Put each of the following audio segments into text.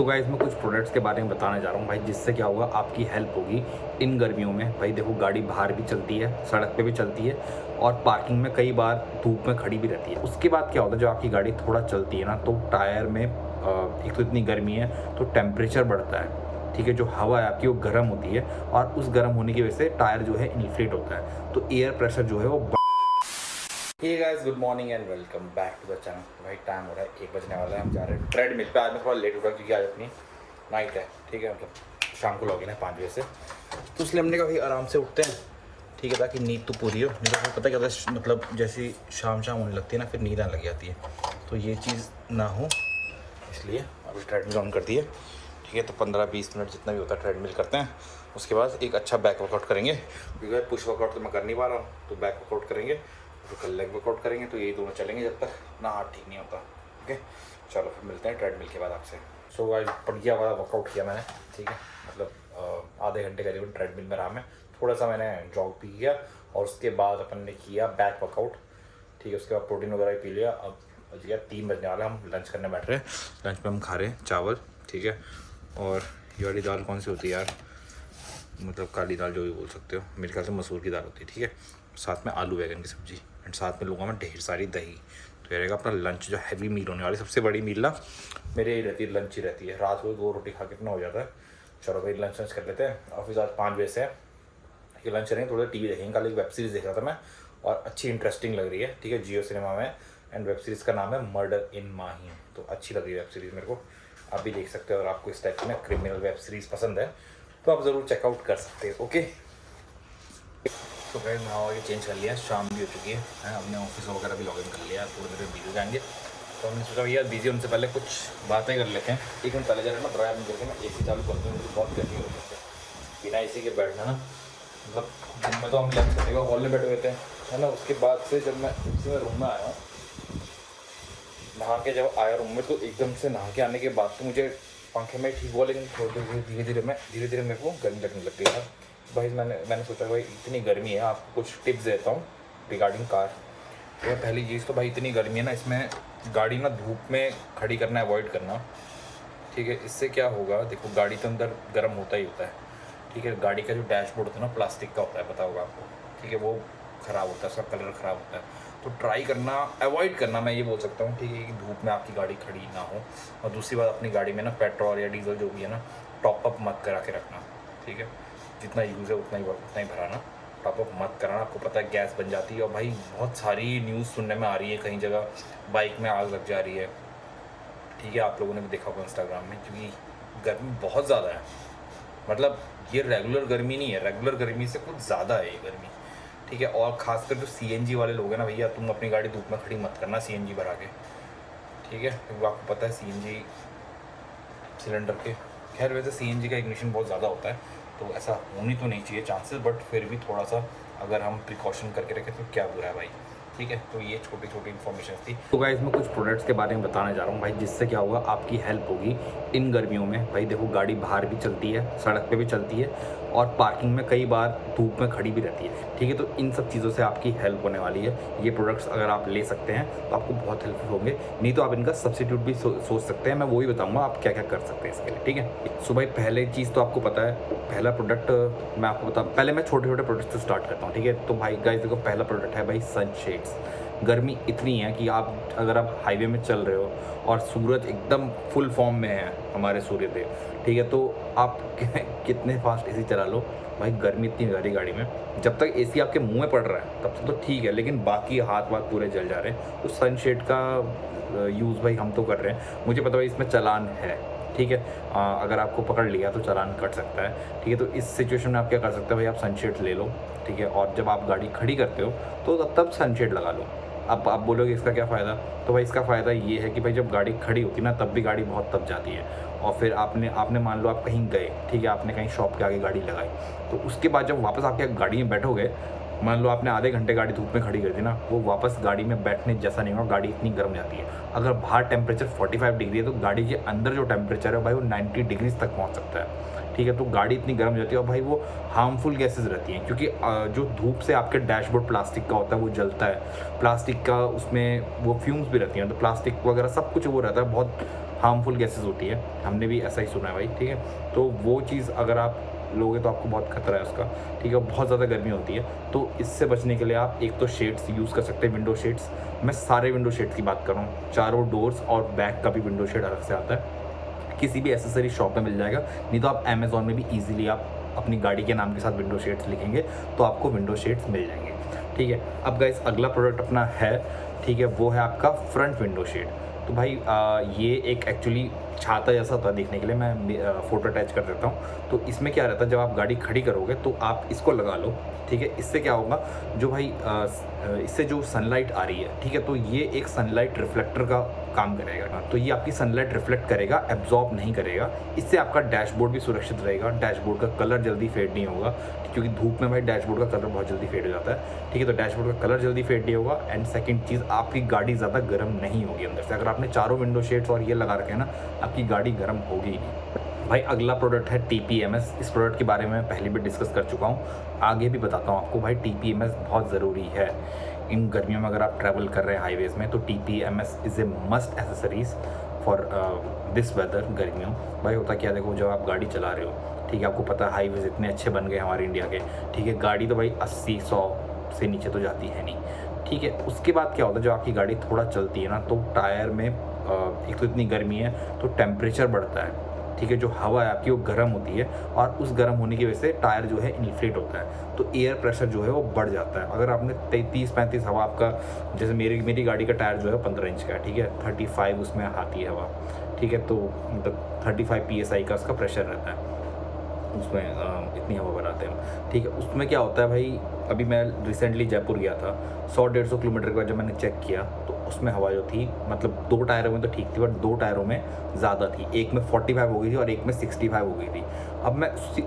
तो गाइस मैं कुछ प्रोडक्ट्स के बारे में बताने जा रहा हूँ भाई, जिससे क्या होगा आपकी हेल्प होगी इन गर्मियों में। भाई देखो, गाड़ी बाहर भी चलती है, सड़क पे भी चलती है और पार्किंग में कई बार धूप में खड़ी भी रहती है। उसके बाद क्या होता है, जो आपकी गाड़ी थोड़ा चलती है ना, तो टायर में एक तो इतनी गर्मी है तो टेम्परेचर बढ़ता है। ठीक है, जो हवा है आपकी वो गर्म होती है और उस गर्म होने की वजह से टायर जो है इन्फ्लेट होता है, तो एयर प्रेशर जो है वो hey guys, good morning and welcome back to the channel. भाई टाइम हो रहा है 1 बजने वाला है, हम जा रहे हैं ट्रेडमिल पे। आज मैं थोड़ा लेट उठा क्योंकि आज अपनी नाइट है। ठीक है, मतलब शाम को लॉगिन है 5 बजे से, तो इसलिए हमने कहा भाई आराम से उठते हैं। ठीक है, ताकि नींद तो पूरी हो। नहीं तो पता क्या होता है, मतलब जैसी शाम होने लगती है ना, फिर नींद आने लग जाती है, तो ये चीज़ ना हो, इसलिए अभी ट्रेडमिल ऑन कर दी है। ठीक है, तो 15-20 मिनट जितना भी होता है ट्रेडमिल करते हैं। उसके बाद एक अच्छा बैक वर्कआउट करेंगे, क्योंकि पुश वर्कआउट तो मैं कर नहीं पा रहा हूँ, तो बैक वर्कआउट करेंगे, तो कल लेग वर्कआउट करेंगे। तो यही दोनों चलेंगे जब तक ना हाथ ठीक नहीं होता। ओके, चलो फिर मिलते हैं ट्रेडमिल के बाद आपसे। सो गाइस, बढ़िया वाला वर्कआउट किया मैंने। ठीक है, मतलब आधे घंटे करीबन ट्रेडमिल में रहा मैं। थोड़ा सा मैंने जॉग भी किया और उसके बाद अपन ने किया बैक वर्कआउट। ठीक है, उसके बाद प्रोटीन वगैरह भी पी लिया। अब बज गया 3 बजने वाला, हम लंच करने बैठ रहे हैं। लंच में हम खा रहे हैं चावल। ठीक है, और ये वाली दाल कौन सी होती है यार, मतलब काली दाल जो भी बोल सकते हो, मेरे ख्याल से मसूर की दाल होती है। ठीक है, साथ में आलू बैगन की सब्ज़ी एंड साथ में लूँगा मैं ढेर सारी दही। तो ये रहेगा अपना लंच, जो हैवी मील होने वाली। सबसे बड़ी मील ना मेरे ही रहती है, लंच ही रहती है। रात को 2 रोटी खा के इतना हो जाता है। चलो भाई लंच कर लेते हैं। ऑफिस आज 5 बजे से है। ठीक है, लंच करेंगे, थोड़ा टीवी देखेंगे। कल एक वेब सीरीज़ देख रहा था मैं और अच्छी इंटरेस्टिंग लग रही है। ठीक है, जियो सिनेमा में, एंड वेब सीरीज़ का नाम है मर्डर इन माही। तो अच्छी लग रही है वेब सीरीज़ मेरे को, आप भी देख सकते हो। अगर आपको इस टाइप की ना क्रिमिनल वेब सीरीज़ पसंद है तो आप ज़रूर चेकआउट कर सकते हो। ओके, तो भाई नहा के चेंज कर लिया, शाम भी हो चुकी है। अपने ऑफिस वगैरह भी लॉगिन कर लिया, थोड़ी देर बिजी जाएंगे। तो हमने सोचा भैया बिजी होने से पहले कुछ बातें कर लेते हैं। एक मिनट पहले जा रहे ना, ड्राइव में करके मैं AC चालू कर दूँ, मुझे बहुत गर्मी हो रही है। बिना AC के बैठना ना, मतलब दिन में तो हम लंच करने का हॉल में बैठे हुए थे, है ना। उसके बाद से जब मैं उसी में रूम में आया हूँ, नहा के जब आया रूम में, तो एकदम से नहा के आने के बाद तो मुझे पंखे में ठीक हुआ, लेकिन थोड़ी धीरे धीरे मेरे को गर्मी लगने लग गई था। भाई मैंने सोचा भाई इतनी गर्मी है, आपको कुछ टिप्स देता हूँ रिगार्डिंग कार। तो पहली चीज़ तो भाई इतनी गर्मी है ना, इसमें गाड़ी ना धूप में खड़ी करना अवॉइड करना। ठीक है, इससे क्या होगा, देखो गाड़ी के अंदर गर्म होता ही होता है। ठीक है, गाड़ी का जो डैशबोर्ड होता है ना, प्लास्टिक का होता है, पता होगा आपको। ठीक है, वो ख़राब होता है, उसका कलर ख़राब होता है। तो ट्राई करना, अवॉइड करना, मैं ये बोल सकता हूँ। ठीक है, कि धूप में आपकी गाड़ी खड़ी ना हो। और दूसरी बात, अपनी गाड़ी में ना पेट्रोल या डीजल जो भी है ना, टॉपअप मत करा के रखना। ठीक है, जितना यूज़ है उतना ही भराना, टॉपअप मत कराना। आपको पता है गैस बन जाती है। और भाई बहुत सारी न्यूज़ सुनने में आ रही है, कहीं जगह बाइक में आग लग जा रही है। ठीक है, आप लोगों ने भी देखा होगा इंस्टाग्राम में, क्योंकि गर्मी बहुत ज़्यादा है। मतलब ये रेगुलर गर्मी नहीं है, रेगुलर गर्मी से कुछ ज़्यादा है ये गर्मी। ठीक है, और ख़ासकर जो CNG वाले लोग हैं ना भैया, तुम अपनी गाड़ी धूप में खड़ी मत करना CNG भरा के। ठीक है, क्योंकि आपको पता है CNG सिलेंडर के, खैर वैसे CNG का इग्निशन बहुत ज़्यादा होता है, तो ऐसा होनी तो नहीं चाहिए चांसेस, बट फिर भी थोड़ा सा अगर हम प्रिकॉशन करके रखें तो क्या बुरा है भाई। ठीक है, तो ये छोटी छोटी इन्फॉर्मेशन थी। तो गाइस मैं कुछ प्रोडक्ट्स के बारे में बताने जा रहा हूँ भाई, जिससे क्या होगा आपकी हेल्प होगी इन गर्मियों में। भाई देखो, गाड़ी बाहर भी चलती है, सड़क पे भी चलती है और पार्किंग में कई बार धूप में खड़ी भी रहती है। ठीक है, तो इन सब चीज़ों से आपकी हेल्प होने वाली है। ये प्रोडक्ट्स अगर आप ले सकते हैं तो आपको बहुत हेल्पफुल होंगे। नहीं तो आप इनका सब्स्टिट्यूट भी सोच सकते हैं। मैं वही बताऊँगा आप क्या क्या कर सकते हैं इसके लिए। ठीक है, सो भाई पहले चीज़ तो आपको पता है, पहला प्रोडक्ट मैं आपको बता, पहले मैं छोटे छोटे प्रोडक्ट से स्टार्ट करता हूँ। ठीक है, तो भाई गाइस देखो, पहला प्रोडक्ट है भाई सनशेड्स। गर्मी इतनी है कि अगर आप हाईवे में चल रहे हो और सूरज एकदम फुल फॉर्म में है, हमारे सूर्यदेव। ठीक है, तो आप कितने फास्ट AC चला लो, भाई गर्मी इतनी हो रही गाड़ी में। जब तक AC आपके मुंह में पड़ रहा है तब तक तो ठीक है, लेकिन बाकी हाथ वाथ पूरे जल जा रहे हैं। तो सनशेड का यूज़ भाई हम तो कर रहे हैं। मुझे पता भाई इसमें चालान है। ठीक है, अगर आपको पकड़ लिया तो चालान कट सकता है। ठीक है, तो इस सिचुएशन में आप क्या कर सकते हो भाई, आप सनशेड ले लो। ठीक है, और जब आप गाड़ी खड़ी करते हो तो तब सनशेड लगा लो। अब आप बोलोगे इसका क्या फ़ायदा, तो भाई इसका फ़ायदा ये है कि भाई जब गाड़ी खड़ी होती है ना, तब भी गाड़ी बहुत तप जाती है। और फिर आपने मान लो आप कहीं गए, ठीक है, आपने कहीं शॉप के आगे गाड़ी लगाई, तो उसके बाद जब वापस आपके गाड़ी में बैठोगे, मान लो आपने आधे घंटे गाड़ी धूप में खड़ी कर दी ना, वो वापस गाड़ी में बैठने जैसा नहीं होगा। गाड़ी इतनी गर्म जाती है। अगर बाहर टेम्परेचर 45 डिग्री है तो गाड़ी के अंदर जो टेम्परेचर है भाई वो 90 डिग्रीज तक पहुंच सकता है। ठीक है, तो गाड़ी इतनी गर्म जाती है और भाई वो हार्मफुल गैसेस रहती हैं, क्योंकि जो धूप से आपके डैशबोर्ड प्लास्टिक का होता है वो जलता है। प्लास्टिक का उसमें वो फ्यूम्स भी रहती हैं, तो प्लास्टिक वगैरह सब कुछ वो रहता है, बहुत हार्मफुल गैसेस होती है, हमने भी ऐसा ही सुना है भाई, ठीक है। तो वो चीज़ अगर आप लोगे तो आपको बहुत खतरा है उसका, ठीक है। बहुत ज़्यादा गर्मी होती है, तो इससे बचने के लिए आप एक तो शेड्स यूज़ कर सकते हैं, विंडो शेड्स। मैं सारे विंडो शेड्स की बात कर रहा हूँ, चारों डोर्स और बैक का भी विंडो शेड अलग से आता है, किसी भी एसेसरी शॉप में मिल जाएगा, नहीं तो आप अमेज़ॉन में भी ईज़िली आप अपनी गाड़ी के नाम के साथ विंडो शेड्स लिखेंगे तो आपको विंडो शेड्स मिल जाएंगे, ठीक है। अब गाइस अगला प्रोडक्ट अपना है, ठीक है, वो है आपका फ्रंट विंडो शेड। तो भाई ये एक एक्चुअली छाता जैसा होता है देखने के लिए, मैं फ़ोटो अटैच कर देता हूँ। तो इसमें क्या रहता है, जब आप गाड़ी खड़ी करोगे तो आप इसको लगा लो, ठीक है। इससे क्या होगा, जो भाई इससे जो सनलाइट आ रही है, ठीक है, तो ये एक सनलाइट रिफ्लेक्टर का काम करेगा। तो ये आपकी सनलाइट रिफ्लेक्ट करेगा, एब्जॉर्ब नहीं करेगा। इससे आपका डैशबोर्ड भी सुरक्षित रहेगा, डैशबोर्ड का कलर जल्दी फेड नहीं होगा, क्योंकि धूप में भाई डैशबोर्ड का कलर बहुत जल्दी फेड हो जाता है, ठीक है। तो डैशबोर्ड का कलर जल्दी फेड नहीं होगा। एंड सेकंड चीज़, आपकी गाड़ी ज़्यादा गर्म नहीं होगी अंदर से। अगर आपने चारों विंडो शेड्स और ये लगा रखे हैं ना, आपकी गाड़ी गर्म होगी ही नहीं। भाई अगला प्रोडक्ट है TPMS। इस प्रोडक्ट के बारे में मैं पहले भी डिस्कस कर चुका हूँ, आगे भी बताता हूँ आपको। भाई TPMS बहुत ज़रूरी है इन गर्मियों में। अगर आप ट्रैवल कर रहे हैं हाईवेज़ में, तो TPMS is a must accessories for this weather, गर्मियों। भाई होता क्या, देखो जब आप गाड़ी चला रहे हो, ठीक है, आपको पता है हाईवेज़ इतने अच्छे बन गए हमारे इंडिया के, ठीक है। गाड़ी तो भाई 80-100 से नीचे तो जाती है नहीं, ठीक है। उसके बाद क्या होता है, जब आपकी गाड़ी थोड़ा चलती है ना, तो टायर में एक तो इतनी गर्मी है तो टेम्परेचर बढ़ता है, ठीक है। जो हवा है आपकी वो गर्म होती है, और उस गर्म होने की वजह से टायर जो है इन्फ्लेट होता है, तो एयर प्रेशर जो है वो बढ़ जाता है। अगर आपने 30-35 हवा आपका, जैसे मेरी गाड़ी का टायर जो है 15 इंच का है, ठीक है, 35 उसमें आती है हवा, ठीक है। तो मतलब 35 PSI का उसका प्रेशर रहता है, उसमें इतनी हवा बनाते हैं, ठीक है। उसमें क्या होता है भाई, अभी मैं रिसेंटली जयपुर गया था, 100-150 किलोमीटर के बाद जब मैंने चेक किया, तो उसमें हवा जो थी, मतलब 2 टायरों में तो ठीक थी, बट 2 टायरों में ज़्यादा थी। एक में 45 हो गई थी और एक में 65 हो गई थी। अब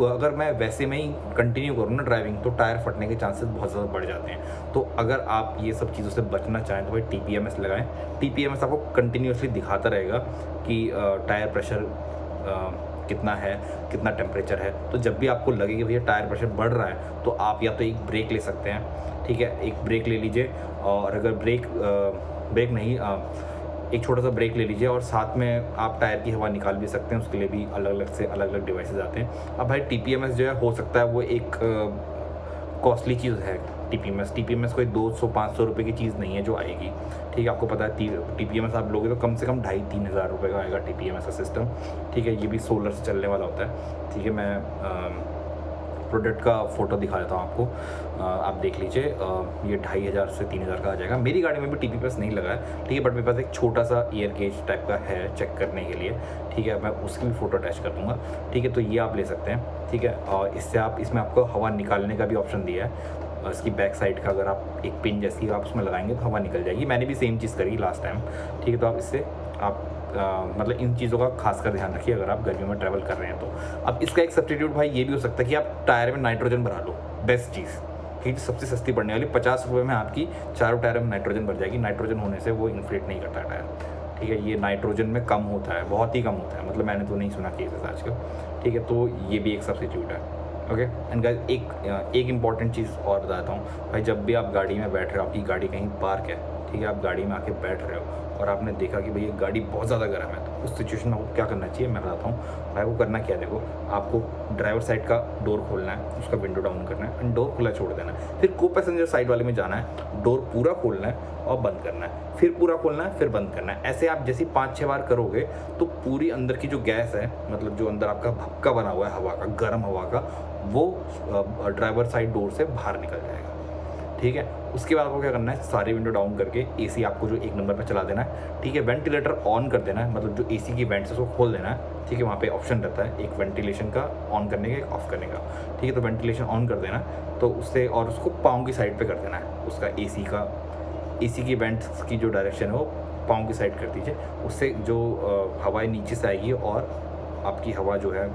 अगर मैं वैसे में ही कंटिन्यू करूँ ना ड्राइविंग, तो टायर फटने के चांसेस बहुत ज़्यादा बढ़ जाते हैं। तो अगर आप ये सब चीज़ों से बचना चाहें तो भाई TPMS लगाएं। TPMS आपको कंटिन्यूसली दिखाता रहेगा कि टायर प्रेशर कितना है, कितना टेम्परेचर है। तो जब भी आपको लगे कि भैया टायर प्रेशर बढ़ रहा है, तो आप या तो एक ब्रेक ले सकते हैं, ठीक है, एक ब्रेक ले लीजिए। और अगर ब्रेक नहीं, एक छोटा सा ब्रेक ले लीजिए, और साथ में आप टायर की हवा निकाल भी सकते हैं। उसके लिए भी अलग अलग डिवाइसेस आते हैं। अब भाई TPMS जो है, हो सकता है वो एक कॉस्टली चीज़ है। TPMS कोई 200-500 रुपये की चीज़ नहीं है जो आएगी, ठीक है। आपको पता है TPMS आप लोगे तो कम से कम 2,500-3 हज़ार रुपये का आएगा TPMS का सिस्टम, ठीक है। ये भी सोलर से चलने वाला होता है, ठीक है। मैं प्रोडक्ट का फ़ोटो दिखा देता हूँ आपको, आप देख लीजिए। ये 2,500 से 3,000 का आ जाएगा। मेरी गाड़ी में भी TPMS नहीं लगा है, ठीक है, बट मेरे पास एक छोटा सा एयर गेज टाइप का है चेक करने के लिए, ठीक है। मैं उसकी भी फ़ोटो अटैच कर दूँगा, ठीक है। तो ये आप ले सकते हैं, ठीक है। और इसमें आपको हवा निकालने का भी ऑप्शन दिया है। इसकी बैक साइड का अगर आप एक पिन जैसी आप उसमें लगाएंगे तो हवा निकल जाएगी। मैंने भी सेम चीज़ करी लास्ट टाइम, ठीक है। तो आप इससे आप मतलब इन चीज़ों का खासकर ध्यान रखिए अगर आप गर्मियों में ट्रैवल कर रहे हैं तो। अब इसका एक सब्स्टिट्यूट भाई ये भी हो सकता है कि आप टायर में नाइट्रोजन भरा लो, बेस्ट चीज़, ठीक है। सबसे सस्ती पड़ने वाली 50 रुपये में आपकी चारों टायर में नाइट्रोजन भर जाएगी। नाइट्रोजन होने से वो इन्फ्लेट नहीं करता टायर, ठीक है। ये नाइट्रोजन में कम होता है, बहुत ही कम होता है, मतलब मैंने तो नहीं सुना केसेस आजकल, ठीक है। तो ये भी एक सब्स्टिट्यूट है, ओके। एंड गाइस एक इंपॉर्टेंट चीज़ और बताता हूँ भाई, जब भी आप गाड़ी में बैठ रहे हो, आपकी गाड़ी कहीं पार्क है, ठीक है, आप गाड़ी में आके बैठ रहे हो और आपने देखा कि भाई ये गाड़ी बहुत ज़्यादा गर्म है, तो उस सिचुएशन में आपको क्या करना चाहिए मैं बताता हूँ भाई। वो करना क्या है, देखो आपको ड्राइवर साइड का डोर खोलना है, उसका विंडो डाउन करना है एंड डोर खुला छोड़ देना है। फिर को पैसेंजर साइड वाले में जाना है, डोर पूरा खोलना है और बंद करना है, फिर पूरा खोलना है, फिर बंद करना है। ऐसे आप जैसे 5-6 बार करोगे तो पूरी अंदर की जो गैस है, मतलब जो अंदर आपका भपका बना हुआ है हवा का, गर्म हवा का, वो ड्राइवर साइड डोर से बाहर निकल जाएगा, ठीक है। उसके बाद आपको क्या करना है, सारी विंडो डाउन करके AC आपको जो 1 नंबर पे चला देना है, ठीक है। वेंटिलेटर ऑन कर देना है, मतलब जो AC की वेंट्स है उसको खोल देना है, ठीक है। वहाँ पे ऑप्शन रहता है एक वेंटिलेशन का ऑन करने का, एक ऑफ करने का, ठीक है। तो वेंटिलेशन ऑन कर देना तो उससे, और उसको पाँव की साइड पे कर देना है, उसका AC की वेंट्स की जो डायरेक्शन है वो पाँव की साइड कर दीजिए। उससे जो हवाएं नीचे से आएगी और आपकी हवा जो है,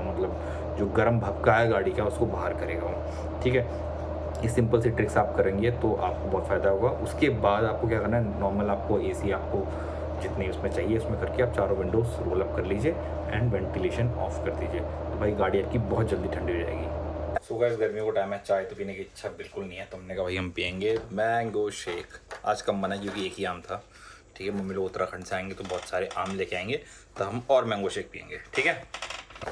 मतलब जो गर्म भपका है गाड़ी का, उसको बाहर करेगा वो, ठीक है। ये सिंपल सी ट्रिक्स आप करेंगे तो आपको बहुत फ़ायदा होगा। उसके बाद आपको क्या करना है, नॉर्मल आपको AC आपको जितनी उसमें चाहिए उसमें करके आप चारों विंडोज़ रोल अप कर लीजिए एंड वेंटिलेशन ऑफ कर दीजिए, तो भाई गाड़ी आपकी बहुत जल्दी ठंडी हो जाएगी। सो गाइस, गर्मियों का टाइम है, चाय तो पीने की इच्छा बिल्कुल नहीं है, तो हमने कहा भाई हम पियेंगे मैंगो शेक। आज कम बना क्योंकि एक ही आम था, ठीक है। मम्मी लोग उत्तराखंड से आएंगे तो बहुत सारे आम लेके आएंगे, तो हम और मैंगो शेक पियेंगे, ठीक है।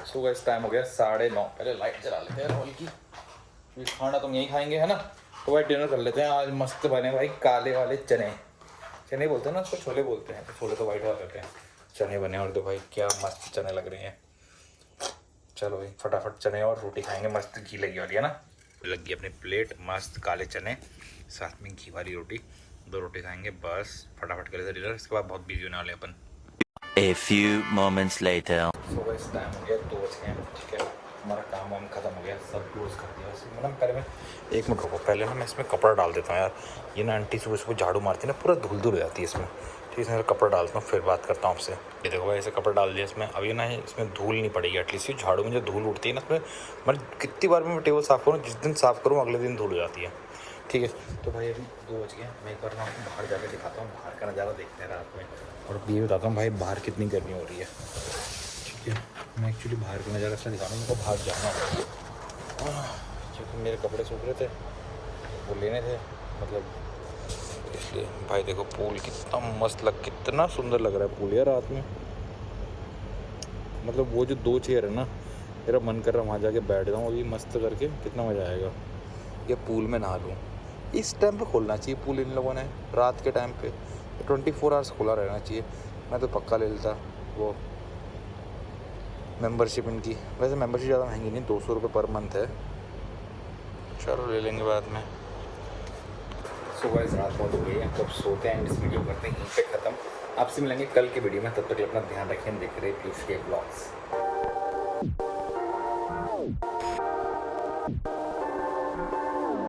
सो गाइस टाइम हो गया 9:30। पहले लाइट जला लेते हैं हॉल की, क्योंकि खाना तुम यहीं खाएंगे है ना। तो भाई डिनर कर लेते हैं। आज मस्त बने भाई काले वाले चने, चने बोलते हैं ना उसको, छोले बोलते हैं, तो छोले तो वाइट वाला कहते हैं। चने बने और तो भाई क्या मस्त चने लग रहे हैं। चलो भाई फटाफट चने और रोटी खाएंगे, मस्त घी लगी वाली है ना। लग गई अपनी प्लेट, मस्त काले चने साथ में घी वाली रोटी, 2 रोटी खाएंगे बस, फटाफट कर लेते डिनर। इसके बाद बहुत बिजी होने वाले अपन। A few moments later. So guys time हो गया 2 बज गए, ठीक है। हमारा काम वाम खत्म हो गया, सब क्लोज कर दिया। मतलब पहले मैं 1 मिनट रुको, पहले ना मैं इसमें कपड़ा डाल देता हूँ यार। ये ना आंटी सुबह सुबह झाड़ू मारती है ना, पूरा धूल धूल हो जाती है इसमें, ठीक है। इसमें कपड़ा डालता हूँ फिर बात करता हूँ आपसे। ये देखो भाई ऐसे कपड़ा डाल दिया इसमें, अभी ना इसमें धूल नहीं पड़ेगी एटलीस्ट। ये झाड़ू में जो धूल उड़ती है ना इसमें, मतलब कितनी बार मैं टेबल साफ़ करूँ, जिस दिन साफ़ करूँ अगले दिन धूल हो जाती है, ठीक है। तो भाई अभी 2 बज गए, मैं एक बार ना आपको बाहर जाकर दिखाता हूँ, बाहर का नज़ारा देखते हैं रात में। और ये बताता हूँ भाई बाहर कितनी गर्मी हो रही है, ठीक है। मैं एक्चुअली बाहर का नज़ारा ऐसा दिखा रहा हूँ, मेरे को बाहर जाना है क्योंकि मेरे कपड़े सूख रहे थे, वो लेने थे मतलब, इसलिए। भाई देखो पूल कितना मस्त कितना सुंदर लग रहा है पूल यार रात में। मतलब वो जो 2 चेयर है ना, मेरा मन कर रहा है वहाँ जाके बैठ जाऊँ अभी मस्त करके, कितना मज़ा आएगा। ये पूल में नहा लूँ। इस टाइम पे खोलना चाहिए पूल इन लोगों ने, रात के टाइम पे 24 आवर्स खुला रहना चाहिए। मैं तो पक्का ले लेता वो मेंबरशिप इनकी। वैसे मेंबरशिप ज़्यादा महंगी नहीं, 200 रुपये पर मंथ है। चलो ले लेंगे बाद में। सो गाइस रात बहुत हो गई है, तो अब सोते हैं, इस वीडियो करते हैं यहीं पे ख़त्म। आपसे मिलेंगे कल की वीडियो में, तब तक अपना ध्यान रखें, देख रहे पीयूष के ब्लॉग्स।